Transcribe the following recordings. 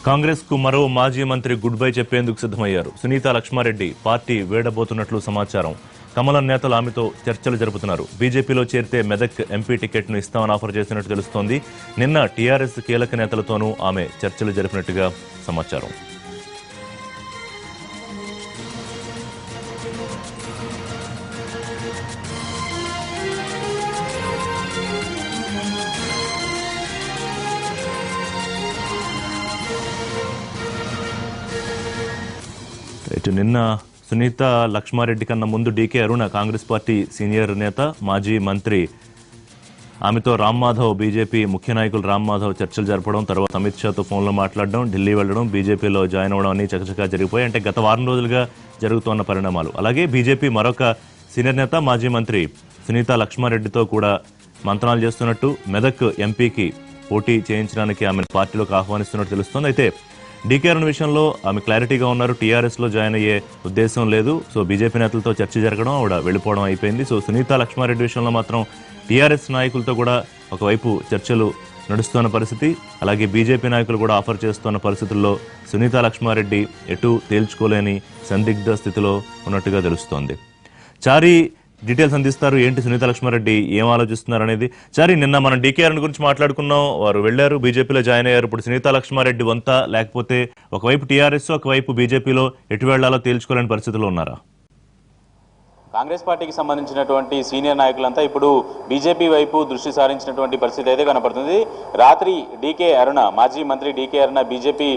కాంగ్రెస్ కు మరో మాజీ మంత్రి గుడ్ బై చెప్పేందుకు సిద్ధమయ్యారు. సునీత లక్ష్మారెడ్డి పార్టీ వేడబోతున్నట్లు సమాచారం. కమలం నేతలు ఆమెతో చర్చలు జరుపుతున్నారు. బీజేపీలో చేరితే మెదక్ ఎంపీ టికెట్ను ఇస్తామని ఆఫర్ చేసినట్టు తెలుస్తోంది. నిన్న టీఆర్ఎస్ కీలక నేతలతోనూ ఆమె చర్చలు జరిపినట్టుగా సమాచారం. నిన్న సునీత లక్ష్మారెడ్డి కన్నా ముందు డీకే అరుణ కాంగ్రెస్ పార్టీ సీనియర్ నేత, మాజీ మంత్రి, ఆమెతో రామ్ మాధవ్ బీజేపీ ముఖ్య నాయకులు రామ్ మాధవ్ చర్చలు జరపడం, తర్వాత అమిత్ షాతో ఫోన్లో మాట్లాడడం, ఢిల్లీ వెళ్లడం, బీజేపీలో జాయిన్ అవ్వడం అన్ని చకచకా జరిగిపోయి అంటే గత వారం రోజులుగా జరుగుతున్న పరిణామాలు. అలాగే బీజేపీ మరొక సీనియర్ నేత, మాజీ మంత్రి సునీత లక్ష్మారెడ్డితో కూడా మంత్రాలు చేస్తున్నట్టు, మెదక్ ఎంపీకి పోటీ చేయించడానికి ఆమెను పార్టీలోకి ఆహ్వానిస్తున్నట్టు తెలుస్తోంది. అయితే డీకే అరుణ విషయంలో ఆమె క్లారిటీగా ఉన్నారు. టీఆర్ఎస్లో జాయిన్ అయ్యే ఉద్దేశం లేదు. సో బీజేపీ నేతలతో చర్చ జరగడం, ఆవిడ వెళ్ళిపోవడం అయిపోయింది. సో సునీత లక్ష్మారెడ్డి విషయంలో మాత్రం టీఆర్ఎస్ నాయకులతో కూడా ఒకవైపు చర్చలు నడుస్తున్న పరిస్థితి, అలాగే బీజేపీ నాయకులు కూడా ఆఫర్ చేస్తున్న పరిస్థితుల్లో సునీత లక్ష్మారెడ్డి ఎటు తేల్చుకోలేని సందిగ్ధ స్థితిలో ఉన్నట్టుగా తెలుస్తోంది. చారి డీటెయిల్స్ అందిస్తారు. ఏంటి సునీత లక్ష్మారెడ్డి ఏం ఆలోచిస్తున్నారు అనేది. చారి, నిన్న మనం డీకే అరుణ గురించి మాట్లాడుకున్నాం. వారు వెళ్లారు, బీజేపీలో జాయిన్ అయ్యారు. ఇప్పుడు సునీత లక్ష్మారెడ్డి వంత, లేకపోతే ఒకవైపు టీఆర్ఎస్, ఒకవైపు బీజేపీలో ఎటు వెళ్లాలో తేల్చుకోలేని పరిస్థితిలో ఉన్నారా? కాంగ్రెస్ పార్టీకి సంబంధించినటువంటి సీనియర్ నాయకులంతా ఇప్పుడు బీజేపీ వైపు దృష్టి సారించినటువంటి పరిస్థితి అయితే కనపడుతుంది. రాత్రి డీకే అరుణ, మాజీ మంత్రి డీకే అరుణ బీజేపీ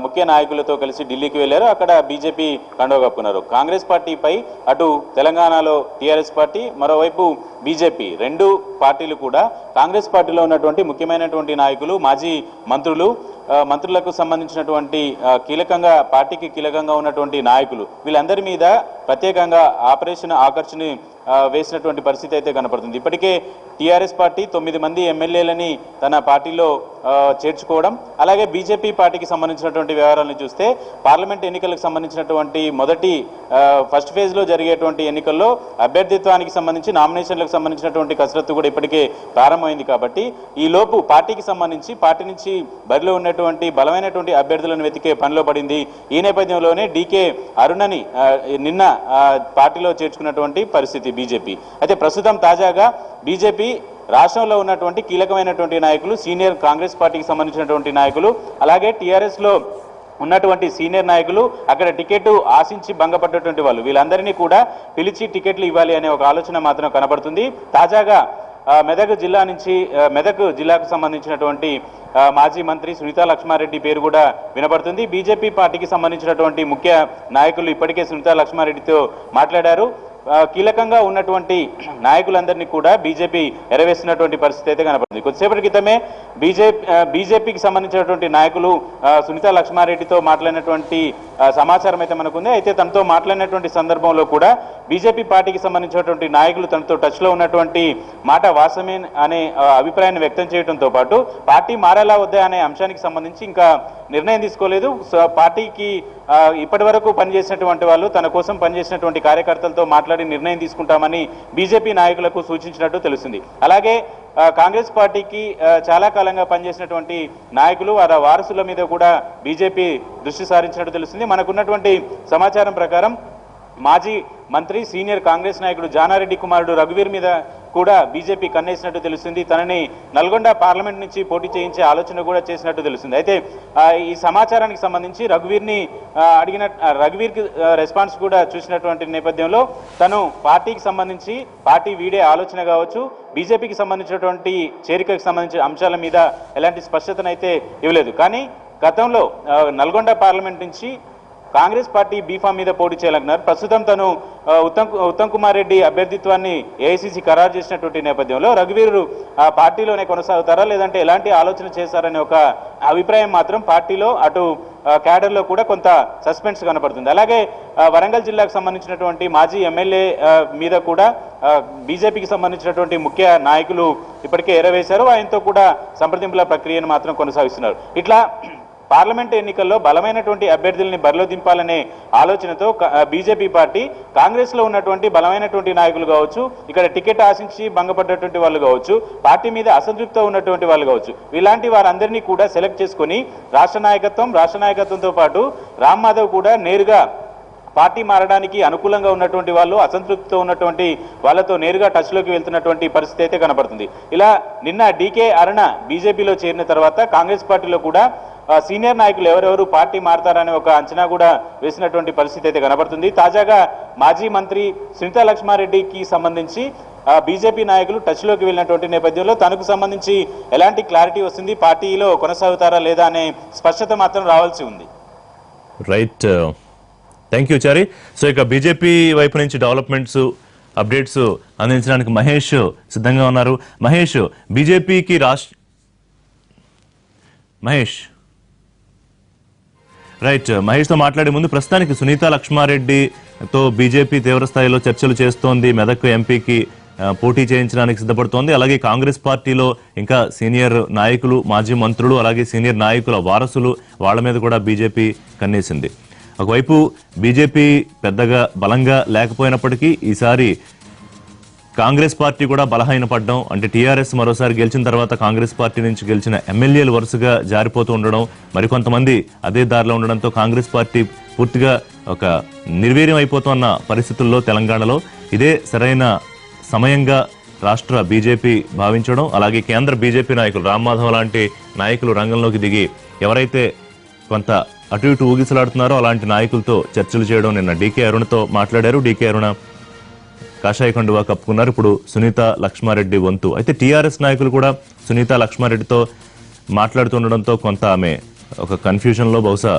ముఖ్య నాయకులతో కలిసి ఢిల్లీకి వెళ్లారు. అక్కడ బీజేపీ కండువా కప్పుకున్నారు. కాంగ్రెస్ పార్టీపై అటు తెలంగాణలో టీఆర్ఎస్ పార్టీ, మరోవైపు బీజేపీ, రెండు పార్టీలు కూడా కాంగ్రెస్ పార్టీలో ఉన్నటువంటి ముఖ్యమైనటువంటి నాయకులు, మాజీ మంత్రులకు సంబంధించినటువంటి పార్టీకి కీలకంగా ఉన్నటువంటి నాయకులు, వీళ్ళందరి మీద ప్రత్యేకంగా ఆపరేషన్ ఆకర్షణ వేసినటువంటి పరిస్థితి అయితే కనపడుతుంది. ఇప్పటికే టీఆర్ఎస్ పార్టీ 9 మంది ఎమ్మెల్యేలని తన పార్టీలో చేర్చుకోవడం, అలాగే బీజేపీ పార్టీకి సంబంధించినటువంటి వ్యవహారాలను చూస్తే పార్లమెంట్ ఎన్నికలకు సంబంధించినటువంటి ఫస్ట్ ఫేజ్లో జరిగేటువంటి ఎన్నికల్లో అభ్యర్థిత్వానికి సంబంధించి, నామినేషన్లకు సంబంధించినటువంటి కసరత్తు కూడా ఇప్పటికే ప్రారంభమైంది. కాబట్టి ఈ లోపు పార్టీకి సంబంధించి పార్టీ నుంచి బరిలో ఉన్నటువంటి బలమైనటువంటి అభ్యర్థులను వెతికే పనిలో పడింది. ఈ నేపథ్యంలోనే డీకే అరుణని నిన్న పార్టీలో చేర్చుకున్నటువంటి పరిస్థితి బీజేపీ. అయితే ప్రస్తుతం తాజాగా బీజేపీ రాష్ట్రంలో ఉన్నటువంటి కీలకమైనటువంటి నాయకులు, సీనియర్ కాంగ్రెస్ పార్టీకి సంబంధించినటువంటి నాయకులు, అలాగే టీఆర్ఎస్లో ఉన్నటువంటి సీనియర్ నాయకులు, అక్కడ టికెట్ ఆశించి భంగపడ్డటువంటి వాళ్ళు, వీళ్ళందరినీ కూడా పిలిచి టికెట్లు ఇవ్వాలి అనే ఒక ఆలోచన మాత్రం కనబడుతుంది. తాజాగా మెదక్ జిల్లాకు సంబంధించినటువంటి మాజీ మంత్రి సునీత లక్ష్మారెడ్డి పేరు కూడా వినపడుతుంది. బీజేపీ పార్టీకి సంబంధించినటువంటి ముఖ్య నాయకులు ఇప్పటికే సునీత లక్ష్మారెడ్డితో మాట్లాడారు. కీలకంగా ఉన్నటువంటి నాయకులందరినీ కూడా బీజేపీ ఎరవేస్తున్నటువంటి పరిస్థితి అయితే కనపడుతుంది. కొద్దిసేపటి క్రితమే బీజేపీకి సంబంధించినటువంటి నాయకులు సునీత లక్ష్మారెడ్డితో మాట్లాడినటువంటి సమాచారం అయితే మనకుంది. అయితే తనతో మాట్లాడినటువంటి సందర్భంలో కూడా బీజేపీ పార్టీకి సంబంధించినటువంటి నాయకులు తనతో టచ్లో ఉన్నటువంటి మాట వాస్తవమే అనే అభిప్రాయాన్ని వ్యక్తం చేయడంతో పాటు పార్టీ మారేలా వద్దా అనే అంశానికి సంబంధించి ఇంకా నిర్ణయం తీసుకోలేదు. పార్టీకి ఇప్పటి వరకు పనిచేసినటువంటి వాళ్ళు, తన కోసం పనిచేసినటువంటి కార్యకర్తలతో మాట్లాడి నిర్ణయం తీసుకుంటామని బీజేపీ నాయకులకు సూచించినట్టు తెలుస్తుంది. అలాగే కాంగ్రెస్ పార్టీకి చాలా కాలంగా పనిచేసినటువంటి నాయకులు, వారి వారసుల మీద కూడా బీజేపీ దృష్టి సారించినట్టు తెలుస్తుంది. మనకున్నటువంటి సమాచారం ప్రకారం మాజీ మంత్రి, సీనియర్ కాంగ్రెస్ నాయకుడు జానారెడ్డి కుమారుడు రఘువీర్ మీద కూడా బీజేపీ కన్నేసినట్టు తెలుస్తుంది. తనని నల్గొండ పార్లమెంట్ నుంచి పోటీ చేయించే ఆలోచన కూడా చేసినట్టు తెలుస్తుంది. అయితే ఈ సమాచారానికి సంబంధించి రఘువీర్కి రెస్పాన్స్ కూడా చూసినటువంటి నేపథ్యంలో తను పార్టీకి సంబంధించి పార్టీ వీడే ఆలోచన కావచ్చు, బీజేపీకి సంబంధించినటువంటి చేరికకు సంబంధించిన అంశాల మీద ఎలాంటి స్పష్టతనైతే ఇవ్వలేదు. కానీ గతంలో నల్గొండ పార్లమెంట్ నుంచి కాంగ్రెస్ పార్టీ బీఫామ్ మీద పోటీ చేయాలన్నారు. ప్రస్తుతం తను ఉత్తమ్ కుమార్ రెడ్డి అభ్యర్థిత్వాన్ని ఏఐసీసీ ఖరారు చేసినటువంటి నేపథ్యంలో రఘువీరు పార్టీలోనే కొనసాగుతారా, లేదంటే ఎలాంటి ఆలోచన చేశారనే ఒక అభిప్రాయం మాత్రం పార్టీలో, అటు క్యాడర్లో కూడా కొంత సస్పెన్స్ కనపడుతుంది. అలాగే వరంగల్ జిల్లాకు సంబంధించినటువంటి మాజీ ఎమ్మెల్యే మీద కూడా బీజేపీకి సంబంధించినటువంటి ముఖ్య నాయకులు ఇప్పటికే ఎరవేశారు. ఆయనతో కూడా సంప్రదింపుల ప్రక్రియను మాత్రం కొనసాగిస్తున్నారు. ఇట్లా పార్లమెంటు ఎన్నికల్లో బలమైనటువంటి అభ్యర్థుల్ని బరిలో దింపాలనే ఆలోచనతో బీజేపీ పార్టీ కాంగ్రెస్లో ఉన్నటువంటి బలమైనటువంటి నాయకులు కావచ్చు, ఇక్కడ టికెట్ ఆశించి భంగపడ్డటువంటి వాళ్ళు కావచ్చు, పార్టీ మీద అసంతృప్తితో ఉన్నటువంటి వాళ్ళు కావచ్చు, ఇలాంటి వారందరినీ కూడా సెలెక్ట్ చేసుకుని రాష్ట్ర నాయకత్వంతో పాటు రామ్ మాధవ్ కూడా నేరుగా పార్టీ మారడానికి అనుకూలంగా ఉన్నటువంటి వాళ్ళు, అసంతృప్తితో ఉన్నటువంటి వాళ్ళతో నేరుగా టచ్లోకి వెళ్తున్నటువంటి పరిస్థితి అయితే కనబడుతుంది. ఇలా నిన్న డీకే అరుణ బీజేపీలో చేరిన తర్వాత కాంగ్రెస్ పార్టీలో కూడా సీనియర్ నాయకులు ఎవరెవరు పార్టీ మారతారనే ఒక అంచనా కూడా వేసినటువంటి పరిస్థితి అయితే కనబడుతుంది. తాజాగా మాజీ మంత్రి సునీతా లక్ష్మారెడ్డికి సంబంధించి బీజేపీ నాయకులు టచ్లోకి వెళ్ళినటువంటి నేపథ్యంలో తనకు సంబంధించి ఎలాంటి క్లారిటీ వస్తుంది, పార్టీలో కొనసాగుతారా లేదా అనే స్పష్టత మాత్రం రావాల్సి ఉంది. Right, thank you Chari. So ఇక బీజేపీ వైపు నుంచి డెవలప్మెంట్స్ అప్డేట్స్ అందించడానికి మహేష్ సిద్ధంగా ఉన్నారు. మహేష్, బీజేపీకి మహేష్తో మాట్లాడే ముందు ప్రస్తుతానికి సునీతా లక్ష్మారెడ్డితో బీజేపీ తీవ్రస్థాయిలో చర్చలు చేస్తోంది. మెదక్ ఎంపీకి పోటీ చేయించడానికి సిద్ధపడుతోంది. అలాగే కాంగ్రెస్ పార్టీలో ఇంకా సీనియర్ నాయకులు, మాజీ మంత్రులు, అలాగే సీనియర్ నాయకుల వారసులు, వాళ్ళ మీద కూడా బీజేపీ కన్నేసింది. ఒకవైపు బీజేపీ పెద్దగా బలంగా లేకపోయినప్పటికీ ఈసారి కాంగ్రెస్ పార్టీ కూడా బలహీనపడడం, అంటే టీఆర్ఎస్ మరోసారి గెలిచిన తర్వాత కాంగ్రెస్ పార్టీ నుంచి గెలిచిన ఎమ్మెల్యేలు వరుసగా జారిపోతూ ఉండడం, మరికొంతమంది అదే దారిలో ఉండడంతో కాంగ్రెస్ పార్టీ పూర్తిగా ఒక నిర్వీర్యం అయిపోతున్న పరిస్థితుల్లో తెలంగాణలో ఇదే సరైన సమయంగా రాష్ట్ర బీజేపీ భావించడం, అలాగే కేంద్ర బీజేపీ నాయకులు రామ్ మాధవ్ లాంటి నాయకులు రంగంలోకి దిగి ఎవరైతే కొంత అటు ఇటు ఊగిసలాడుతున్నారో అలాంటి నాయకులతో చర్చలు చేయడం. నిన్న డీకే అరుణతో మాట్లాడారు. డీకే అరుణ కాషాయ కండువా కప్పుకున్నారు. ఇప్పుడు సునీతా లక్ష్మారెడ్డి వంతు. అయితే టీఆర్ఎస్ నాయకులు కూడా సునీతా లక్ష్మారెడ్డితో మాట్లాడుతుండడంతో కొంత ఆమె ఒక కన్ఫ్యూజన్లో, బహుశా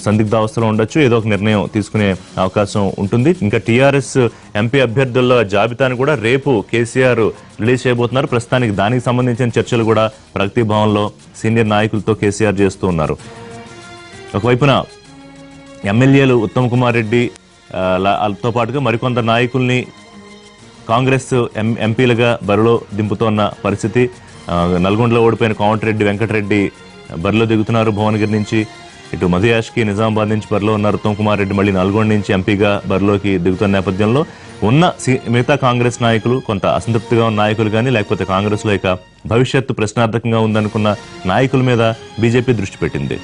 సందిగ్ధావస్థలో ఉండొచ్చు. ఏదో ఒక నిర్ణయం తీసుకునే అవకాశం ఉంటుంది. ఇంకా టీఆర్ఎస్ ఎంపీ అభ్యర్థుల జాబితాను కూడా రేపు కేసీఆర్ రిలీజ్ చేయబోతున్నారు. ప్రస్తుతానికి దానికి సంబంధించిన చర్చలు కూడా ప్రగతి భవన్లో సీనియర్ నాయకులతో కేసీఆర్ చేస్తూ ఉన్నారు. ఒకవైపున ఎమ్మెల్యేలు ఉత్తమ్ కుమార్ రెడ్డి తో పాటుగా మరికొందరు నాయకుల్ని కాంగ్రెస్ ఎంపీలుగా బరిలో దింపుతోన్న పరిస్థితి. నల్గొండలో ఓడిపోయిన కోమటిరెడ్డి వెంకటరెడ్డి బరిలో దిగుతున్నారు భువనగిరి నుంచి. ఇటు మధుయాష్కి నిజామాబాద్ నుంచి బరిలో ఉన్నారు ఉత్తమ్ కుమార్ రెడ్డి. మళ్ళీ నల్గొండ నుంచి ఎంపీగా బరిలోకి దిగుతున్న నేపథ్యంలో ఉన్న మిగతా కాంగ్రెస్ నాయకులు, కొంత అసంతృప్తిగా ఉన్న నాయకులు కానీ, లేకపోతే కాంగ్రెస్లో ఇక భవిష్యత్తు ప్రశ్నార్థకంగా ఉందనుకున్న నాయకుల మీద బీజేపీ దృష్టి పెట్టింది.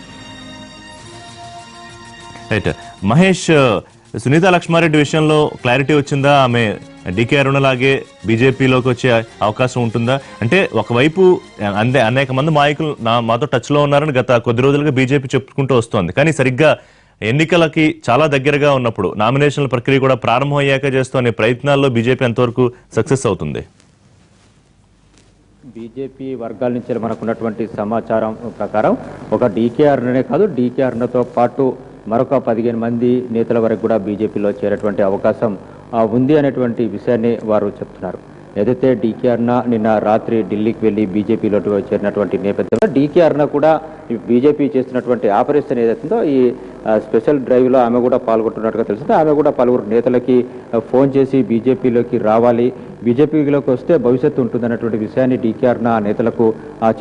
రైట్ మహేష్, సునీతా లక్ష్మారెడ్డి విషయంలో క్లారిటీ వచ్చిందా? ఆమె డీకే అరుణలాగే బీజేపీలోకి వచ్చే అవకాశం ఉంటుందా? అంటే ఒకవైపు అనేక మంది నాయకులు మాతో టచ్లో ఉన్నారని గత కొద్ది రోజులుగా బీజేపీ చెప్పుకుంటూ వస్తోంది. కానీ సరిగ్గా ఎన్నికలకి చాలా దగ్గరగా ఉన్నప్పుడు, నామినేషన్ల ప్రక్రియ కూడా ప్రారంభం అయ్యాక చేస్తున్న ప్రయత్నాల్లో బీజేపీ ఎంతవరకు సక్సెస్ అవుతుంది? బీజేపీ వర్గాల నుంచి మనకున్నటువంటి సమాచారం ప్రకారం ఒక డీకే అరుణనే కాదు, డీకే అరుణతో పాటు మరొక 15 మంది నేతల వరకు కూడా బీజేపీలో చేరేటువంటి అవకాశం ఉంది అనేటువంటి విషయాన్ని వారు చెప్తున్నారు. ఏదైతే డీకే అరుణ నిన్న రాత్రి ఢిల్లీకి వెళ్ళి బీజేపీలో చేరినటువంటి నేపథ్యంలో డీకే అరుణ కూడా బీజేపీ చేస్తున్నటువంటి ఆపరేషన్ ఏదైతుందో ఈ స్పెషల్ డ్రైవ్లో ఆమె కూడా పాల్గొంటున్నట్టుగా తెలిసింది. ఆమె కూడా పలువురు నేతలకి ఫోన్ చేసి బీజేపీలోకి రావాలి, బీజేపీలోకి వస్తే భవిష్యత్తు ఉంటుందన్నటువంటి విషయాన్ని డీకే అరుణ నేతలకు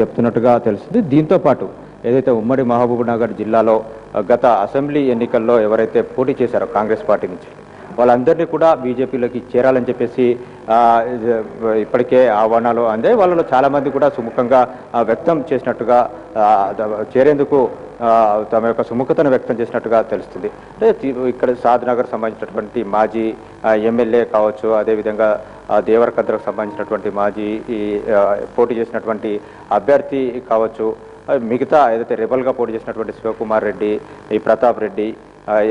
చెప్తున్నట్టుగా తెలిసింది. దీంతో పాటు ఏదైతే ఉమ్మడి మహబూబ్ నగర్ జిల్లాలో గత అసెంబ్లీ ఎన్నికల్లో ఎవరైతే పోటీ చేశారో కాంగ్రెస్ పార్టీ నుంచి, వాళ్ళందరినీ కూడా బీజేపీలోకి చేరాలని చెప్పేసి ఇప్పటికే ఆహ్వానాలు అందే. వాళ్ళలో చాలామంది కూడా సుముఖంగా వ్యక్తం చేసినట్టుగా, చేరేందుకు తమ యొక్క సుముఖతను వ్యక్తం చేసినట్టుగా తెలుస్తుంది. అంటే ఇక్కడ సాద్నగర్ సంబంధించినటువంటి మాజీ ఎమ్మెల్యే కావచ్చు, అదేవిధంగా దేవరకద్రకు సంబంధించినటువంటి మాజీ పోటీ చేసినటువంటి అభ్యర్థి కావచ్చు, మిగతా ఏదైతే రెబల్గా పోటీ చేసినటువంటి శివకుమార్ రెడ్డి, ఈ ప్రతాప్ రెడ్డి,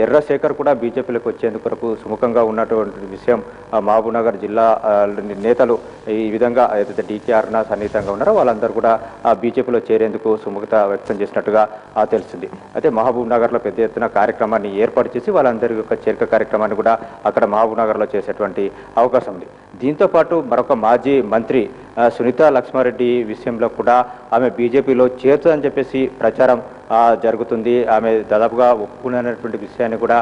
ఎర్రశేఖర్ కూడా బీజేపీలోకి వచ్చేందుకు వరకు సుముఖంగా ఉన్నటువంటి విషయం మహబూబ్నగర్ జిల్లా నేతలు ఈ విధంగా ఏదైతే డీకే అరుణ సన్నిహితంగా ఉన్నారో వాళ్ళందరూ కూడా బీజేపీలో చేరేందుకు సుముఖత వ్యక్తం చేసినట్టుగా తెలిసింది. అయితే మహబూబ్నగర్లో పెద్ద ఎత్తున కార్యక్రమాన్ని ఏర్పాటు చేసి వాళ్ళందరి యొక్క చేరిక కార్యక్రమాన్ని కూడా అక్కడ మహబూబ్నగర్లో చేసేటువంటి అవకాశం ఉంది. దీంతో పాటు మరొక మాజీ మంత్రి సునీత లక్ష్మారెడ్డి విషయంలో కూడా ఆమె బీజేపీలో చేరుతుందని చెప్పేసి ప్రచారం జరుగుతుంది. ఆమె దాదాపుగా ఒప్పుకున్నటువంటి విషయాన్ని కూడా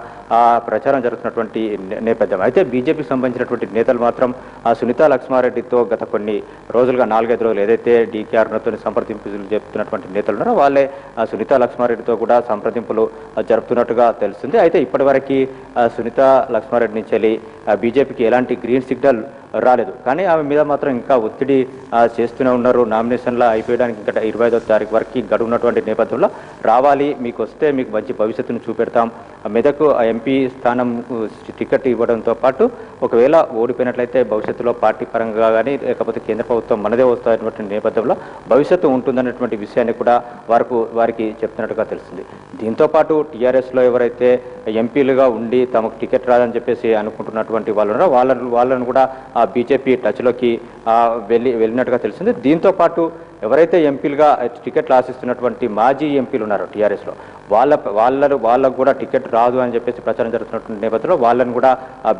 ప్రచారం జరుగుతున్నటువంటి నేపథ్యం. అయితే బీజేపీకి సంబంధించినటువంటి నేతలు మాత్రం సునీత లక్ష్మారెడ్డితో గత కొన్ని రోజులుగా 4-5 రోజులు ఏదైతే డీకే అరుణతో సంప్రదింపులు జరుపుతున్నటువంటి నేతలు ఉన్నారో వాళ్ళే సునీత లక్ష్మారెడ్డితో కూడా సంప్రదింపులు జరుపుతున్నట్టుగా తెలుస్తుంది. అయితే ఇప్పటివరకు సునీత లక్ష్మారెడ్డి నుంచి వెళ్ళి బీజేపీకి ఎలాంటి గ్రీన్ సిగ్నల్ రాలేదు. కానీ ఆమె మీద మాత్రం ఇంకా ఒత్తిడి చేస్తూనే ఉన్నారు. నామినేషన్ల అయిపోయడానికి ఇంకా 25వ తారీఖు వరకు గడువు ఉన్నటువంటి నేపథ్యంలో రావాలి, మీకు వస్తే మీకు మంచి భవిష్యత్తును చూపెడతాం, మెదక్ ఎంపీ స్థానం టికెట్ ఇవ్వడంతో పాటు ఒకవేళ ఓడిపోయినట్లయితే భవిష్యత్తులో పార్టీ పరంగా కానీ లేకపోతే కేంద్ర ప్రభుత్వం మనదే వస్తున్నటువంటి నేపథ్యంలో భవిష్యత్తు ఉంటుందన్నటువంటి విషయాన్ని కూడా వారికి చెప్తున్నట్టుగా తెలుస్తుంది. దీంతో పాటు టీఆర్ఎస్లో ఎవరైతే ఎంపీలుగా ఉండి తమకు టికెట్ రాదని చెప్పేసి అనుకుంటున్నటువంటి వాళ్ళు ఉన్నారో వాళ్ళను కూడా బీజేపీ టచ్లోకి వెళ్ళినట్టుగా తెలిసింది. దీంతో పాటు ఎవరైతే ఎంపీలుగా టికెట్లు ఆశిస్తున్నటువంటి మాజీ ఎంపీలు ఉన్నారో టీఆర్ఎస్లో వాళ్ళకు కూడా టికెట్ రాదు అని చెప్పేసి ప్రచారం జరుగుతున్నటువంటి నేపథ్యంలో వాళ్ళని కూడా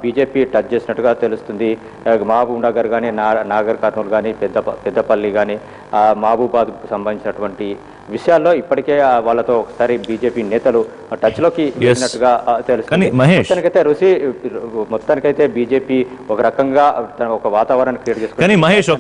బీజేపీ టచ్ చేసినట్టుగా తెలుస్తుంది. మహబూబ్ నగర్ కానీ నాగర్ కర్నూలు కానీ పెద్దపల్లి కానీ మహబూబాద్కు సంబంధించినటువంటి విషయాల్లో ఇప్పటికే వాళ్ళతో ఒకసారి బీజేపీ నేతలు టచ్లోకి వెళ్ళినట్టుగా తెలుస్తుంది. మొత్తానికైతే బీజేపీ ఒక రకంగా ఒక వాతావరణాన్ని క్రియేట్ చేసుకుంది. కానీ మహేష్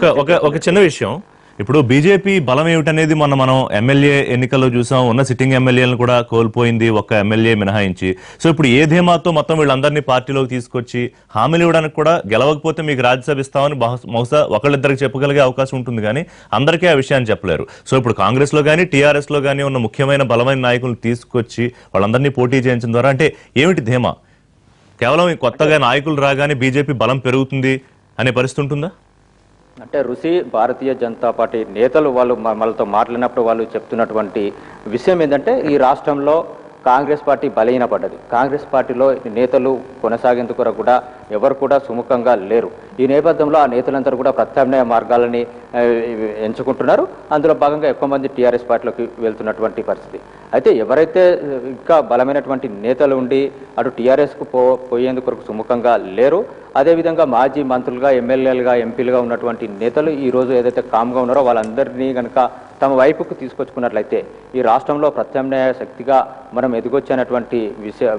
ఒక చిన్న విషయం, ఇప్పుడు బీజేపీ బలం ఏమిటనేది మనం ఎమ్మెల్యే ఎన్నికల్లో చూసాం. ఉన్న సిట్టింగ్ ఎమ్మెల్యేలను కూడా కోల్పోయింది, ఒక్క ఎమ్మెల్యే మినహాయించి. సో ఇప్పుడు ఏ ధీమాతో మొత్తం వీళ్ళందరినీ పార్టీలోకి తీసుకొచ్చి హామీలు ఇవ్వడానికి కూడా గెలవకపోతే మీకు రాజ్యసభ ఇస్తామని బహుశా ఒకళ్ళిద్దరికి చెప్పగలిగే అవకాశం ఉంటుంది, కానీ అందరికీ ఆ విషయాన్ని చెప్పలేరు. సో ఇప్పుడు కాంగ్రెస్ లో కానీ టీఆర్ఎస్ లో కానీ ఉన్న ముఖ్యమైన బలమైన నాయకులను తీసుకొచ్చి వాళ్ళందరినీ పోటీ చేయించడం ద్వారా అంటే ఏమిటి ధీమా? కేవలం కొత్తగా నాయకులు రాగానే బీజేపీ బలం పెరుగుతుంది అనే పరిస్థితి ఉంటుందా? అంటే భారతీయ జనతా పార్టీ నేతలు వాళ్ళతో మాట్లాడినప్పుడు వాళ్ళు చెప్తున్నటువంటి విషయం ఏంటంటే ఈ రాష్ట్రంలో కాంగ్రెస్ పార్టీ బలహీనపడ్డది. కాంగ్రెస్ పార్టీలో నేతలు కొనసాగేందుకు కూడా ఎవరు కూడా సుముఖంగా లేరు. ఈ నేపథ్యంలో ఆ నేతలందరూ కూడా ప్రత్యామ్నాయ మార్గాలని ఎంచుకుంటున్నారు. అందులో భాగంగా ఎక్కువ మంది టీఆర్ఎస్ పార్టీలోకి వెళ్తున్నటువంటి పరిస్థితి. అయితే ఎవరైతే ఇంకా బలమైనటువంటి నేతలు ఉండి అటు టీఆర్ఎస్కు పోయేందుకు సుముఖంగా లేరు, అదేవిధంగా మాజీ మంత్రులుగా ఎమ్మెల్యేలుగా ఎంపీలుగా ఉన్నటువంటి నేతలు ఈరోజు ఏదైతే కామ్గా ఉన్నారో వాళ్ళందరినీ కనుక తమ వైపుకు తీసుకొచ్చుకున్నట్లయితే ఈ రాష్ట్రంలో ప్రత్యామ్నాయ శక్తిగా మనం ఎదుగొచ్చినటువంటి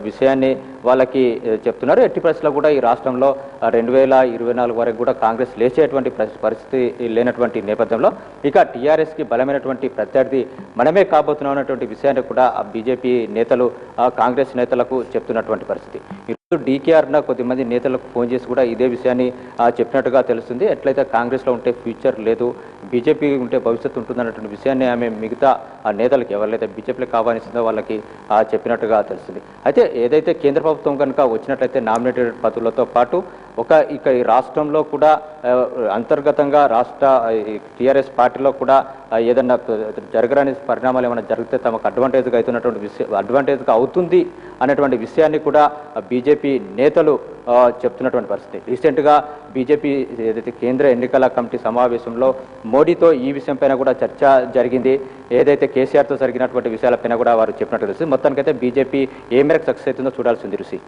విషయాన్ని వాళ్ళకి చెప్తున్నారు. ఎట్టి పరిస్థితుల్లో కూడా ఈ రాష్ట్రంలో 2024 వరకు కూడా కాంగ్రెస్ లేచేటువంటి పరిస్థితి లేనటువంటి నేపథ్యంలో ఇక టీఆర్ఎస్కి బలమైనటువంటి ప్రత్యర్థి మనమే కాబోతున్నాం అన్నటువంటి విషయాన్ని కూడా బీజేపీ నేతలు కాంగ్రెస్ నేతలకు చెప్తున్నటువంటి పరిస్థితి. డీకేఆర్ కొద్దిమంది నేతలకు ఫోన్ చేసి కూడా ఇదే విషయాన్ని చెప్పినట్టుగా తెలుస్తుంది. ఎట్లయితే కాంగ్రెస్లో ఉంటే ఫ్యూచర్ లేదు, బీజేపీ ఉంటే భవిష్యత్తు ఉంటుందన్నటువంటి విషయాన్ని ఆమె మిగతా నేతలకు ఎవరైతే బీజేపీకి ఆహ్వానిస్తుందో వాళ్ళకి చెప్పినట్టుగా తెలుస్తుంది. అయితే ఏదైతే కేంద్ర ప్రభుత్వం కనుక వచ్చినట్లయితే నామినేటెడ్ పదవులతో పాటు ఇక ఈ రాష్ట్రంలో కూడా అంతర్గతంగా టీఆర్ఎస్ పార్టీలో కూడా ఏదన్నా జరగరాని పరిణామాలు ఏమైనా జరిగితే తమకు అడ్వాంటేజ్గా అవుతున్నటువంటి అడ్వాంటేజ్గా అవుతుంది అనేటువంటి విషయాన్ని కూడా బీజేపీ నేతలు చెప్తున్నటువంటి పరిస్థితి. రీసెంట్గా బీజేపీ ఏదైతే కేంద్ర ఎన్నికల కమిటీ సమావేశంలో మోడీతో ఈ విషయంపైన కూడా చర్చ జరిగింది. ఏదైతే కేసీఆర్తో జరిగినటువంటి విషయాలపైన కూడా వారు చెప్పినట్టు తెలుస్తుంది. మొత్తానికైతే బీజేపీ ఏ మేరకు సక్సెస్ అవుతుందో చూడాల్సింది. Rushi.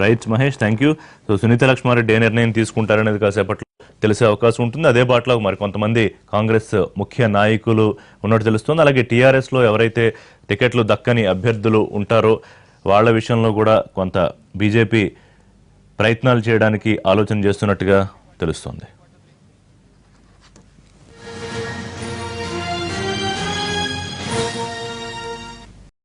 Right Mahesh, thank you. So Sunitha Laxma Reddy ఏ నిర్ణయం తీసుకుంటారనేది కాసేపట్లో తెలిసే అవకాశం ఉంటుంది. అదే బాటలో మరి కొంతమంది కాంగ్రెస్ ముఖ్య నాయకులు ఉన్నట్టు తెలుస్తుంది. అలాగే టీఆర్ఎస్లో ఎవరైతే టికెట్లు దక్కని అభ్యర్థులు ఉంటారో వాళ్ళ విషయంలో కూడా కొంత బీజేపీ ప్రయత్నాలు చేయడానికి ఆలోచన చేస్తున్నట్టుగా తెలుస్తోంది.